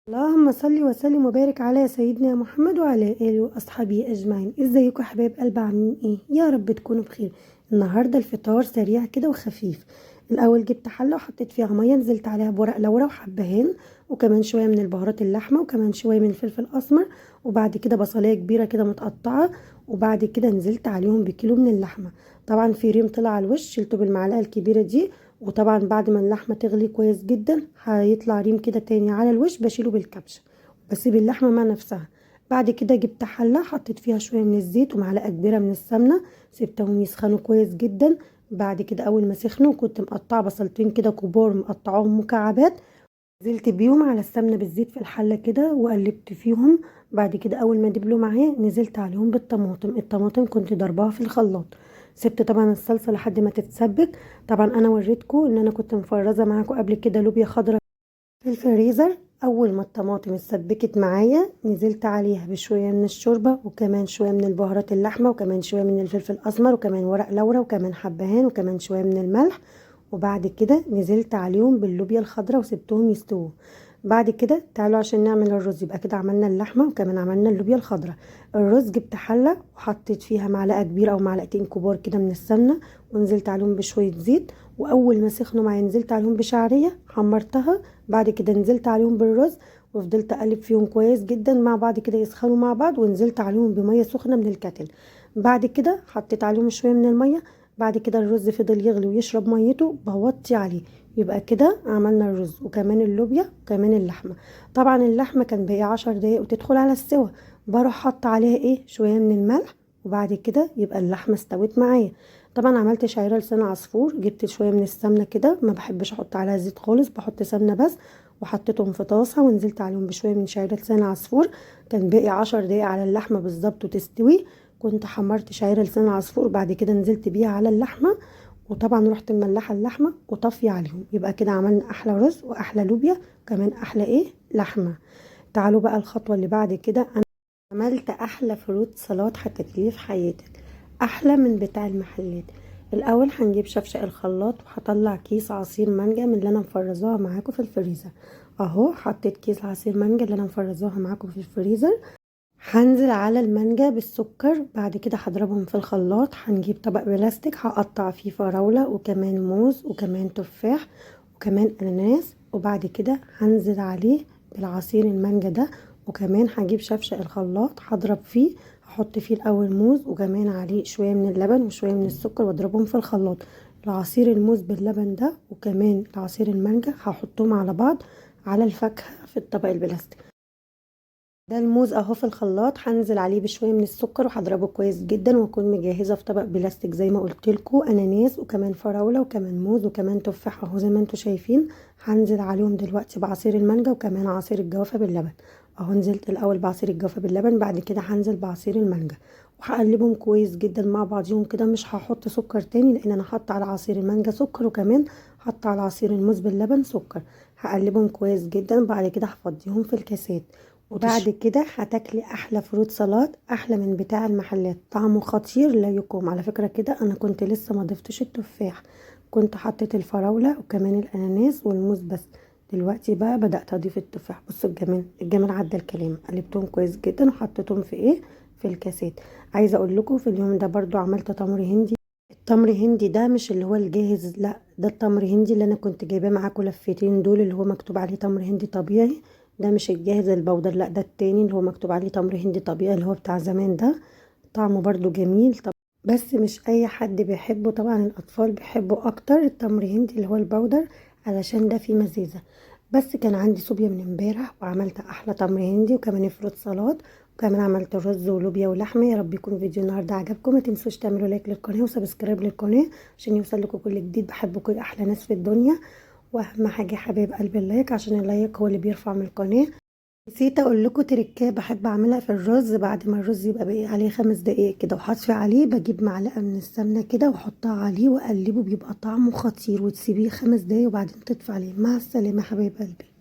اللهم صل وسلم وبارك على سيدنا محمد وعلى آله وأصحابه أجمعين. ازيكم يا حبايب قلب، عاملين ايه؟ يا رب تكونوا بخير. النهارده الفطار سريع كده وخفيف. الأول جبت حلة وحطيت فيها مية، نزلت عليها بورق لورا وحبهان وكمان شوية من البهارات اللحمة وكمان شوية من الفلفل الأسمر، وبعد كده بصلاية كبيرة كده متقطعة، وبعد كده نزلت عليهم بكيلو من اللحمة. طبعا في ريم طلع على الوش شلته بالمعلقة الكبيرة دي، وطبعا بعد ما اللحمه تغلي كويس جدا هيطلع ريم كده تاني على الوش، بشيله بالكبشه وبسيب اللحمه مع نفسها. بعد كده جبت حله حطيت فيها شويه من الزيت ومعلقه كبيره من السمنه، سبتهم يسخنوا كويس جدا. بعد كده اول ما سخنوا كنت مقطعه بصلتين كده كبار مقطعاهم مكعبات، نزلت بيهم على السمنه بالزيت في الحله كده وقلبت فيهم. بعد كده اول ما دبلوا معايا نزلت عليهم بالطماطم. الطماطم كنت ضربها في الخلاط. سبت طبعا الصلصه لحد ما تتسبك. طبعا انا وريتكم ان انا كنت مفرزه معاكم قبل كده لوبيا خضراء في الفريزر. اول ما الطماطم اتسبكت معايا نزلت عليها بشويه من الشوربه وكمان شويه من البهارات اللحمه وكمان شويه من الفلفل الاسمر وكمان ورق لورا وكمان حبهان وكمان شويه من الملح، وبعد كده نزلت عليهم باللوبيا الخضراء وسبتهم يستووا. بعد كده تعالوا عشان نعمل الرز. يبقى كده عملنا اللحمه وكمان عملنا اللوبيا الخضراء. الرز جبت حله وحطيت فيها معلقه كبيره او معلقتين كبار كده من السمنه ونزلت عليهم بشويه زيت، واول ما سخنوا معايا نزلت عليهم بشعريه حمرتها. بعد كده نزلت عليهم بالرز وفضلت اقلب فيهم كويس جدا مع بعض كده يسخنوا مع بعض، ونزلت عليهم بميه سخنه من الكتل. بعد كده حطيت عليهم شويه من الميه. بعد كده الرز فضل يغلي ويشرب ميته بوطي عليه. يبقى كده عملنا الرز وكمان اللوبيا وكمان اللحمه. طبعا اللحمه كان باقي 10 دقايق وتدخل على السوا، بروح حط عليها شويه من الملح، وبعد كده يبقى اللحمه استوت معايا. طبعا عملت شعيره لسان عصفور، جبت شويه من السمنه كده، ما بحبش احط عليها زيت خالص، بحط سمنه بس، وحطيتهم في طاسه ونزلت عليهم بشويه من شعيره لسان عصفور. كان باقي 10 دقايق على اللحمه بالظبط وتستوي. كنت حمرت شعيره لسان عصفور بعد كده نزلت بيها على اللحمه، وطبعا رحت مملحه اللحمه وطافيه عليهم. يبقى كده عملنا احلى رز واحلى لوبيا كمان احلى لحمه. تعالوا بقى الخطوه اللي بعد كده. انا عملت احلى فروت سلطات هتاكليه في حياتك، احلى من بتاع المحلات. الاول هنجيب شفشق الخلاط وهطلع كيس عصير مانجا من اللي انا مفرزاها معاكم في الفريزر. اهو حطيت كيس عصير مانجا اللي انا مفرزاها معاكم في الفريزر. هنزل على المانجا بالسكر، بعد كده هضربهم في الخلاط. هنجيب طبق بلاستيك هقطع فيه فراولة وكمان موز وكمان تفاح وكمان اناناس، وبعد كده هنزل عليه بالعصير المانجا ده. وكمان هجيب شفشق الخلاط هضرب فيه، هحط فيه الاول موز وكمان عليه شوية من اللبن وشوية من السكر واضربهم في الخلاط. العصير الموز باللبن ده وكمان العصير المانجا هحطهم على بعض على الفاكهة في الطبق البلاستيك ده. الموز اهو في الخلاط هنزل عليه بشويه من السكر وهضربه كويس جدا، واكون مجهزه في طبق بلاستيك زي ما قلت لكم اناناس وكمان فراوله وكمان موز وكمان تفاح اهو زي ما انتم شايفين. هنزل عليهم دلوقتي بعصير المانجا وكمان عصير الجوافه باللبن. اهو نزلت الاول بعصير الجوافه باللبن، بعد كده هنزل بعصير المانجا وهقلبهم كويس جدا مع بعضيهم كده. مش هحط سكر تاني لان انا حاطه على عصير المانجا سكر وكمان حاطه على عصير الموز باللبن سكر. هقلبهم كويس جدا، بعد كده هفضيهم في الكاسات. وبعد كده هتاكلي احلى فروت سلطات احلى من بتاع المحلات، طعمه خطير لا يقاوم. على فكره كده انا كنت لسه ما ضفتش التفاح، كنت حطيت الفراوله وكمان الاناناس والموز بس. دلوقتي بقى بدات اضيف التفاح. بصوا الجمال، الجمال عدى الكلام. قلبتهم كويس جدا وحطيتهم في في الكاسات. عايزه اقول لكم في اليوم ده برضو عملت تمر هندي. التمر هندي ده مش اللي هو الجاهز، لا ده التمر هندي اللي انا كنت جايباه معاكم لفتين دول، اللي هو مكتوب عليه تمر هندي طبيعي. ده مش الجاهز البودر، لا ده التاني اللي هو مكتوب عليه تمر هندي طبيعي اللي هو بتاع زمان ده. طعمه برضو جميل. طب بس مش اي حد بيحبه، طبعا الاطفال بيحبوا اكتر التمر هندي اللي هو البودر علشان ده فيه مزازة. بس كان عندي صوبيا من امبارح وعملت احلى تمر هندي وكمان فروت سلطات وكمان عملت رز ولوبيا ولحمه. يا رب يكون فيديو النهارده عجبكم. ما تنسوش تعملوا لايك للقناه وسبسكرايب للقناه عشان يوصل لكم كل جديد. بحبكم احلى ناس في الدنيا، واهم حاجه يا حبايب قلب اللايك عشان اللايك هو اللي بيرفع من القناه. نسيت اقول لكم تريكاه بحب اعملها في الرز. بعد ما الرز يبقى باقي عليه 5 دقايق كده وحطفي عليه، بجيب معلقه من السمنه كده واحطها عليه واقلبه، بيبقى طعمه خطير. وتسيبيه 5 دقايق وبعدين تطفي عليه. مع السلامه حبايب قلبي.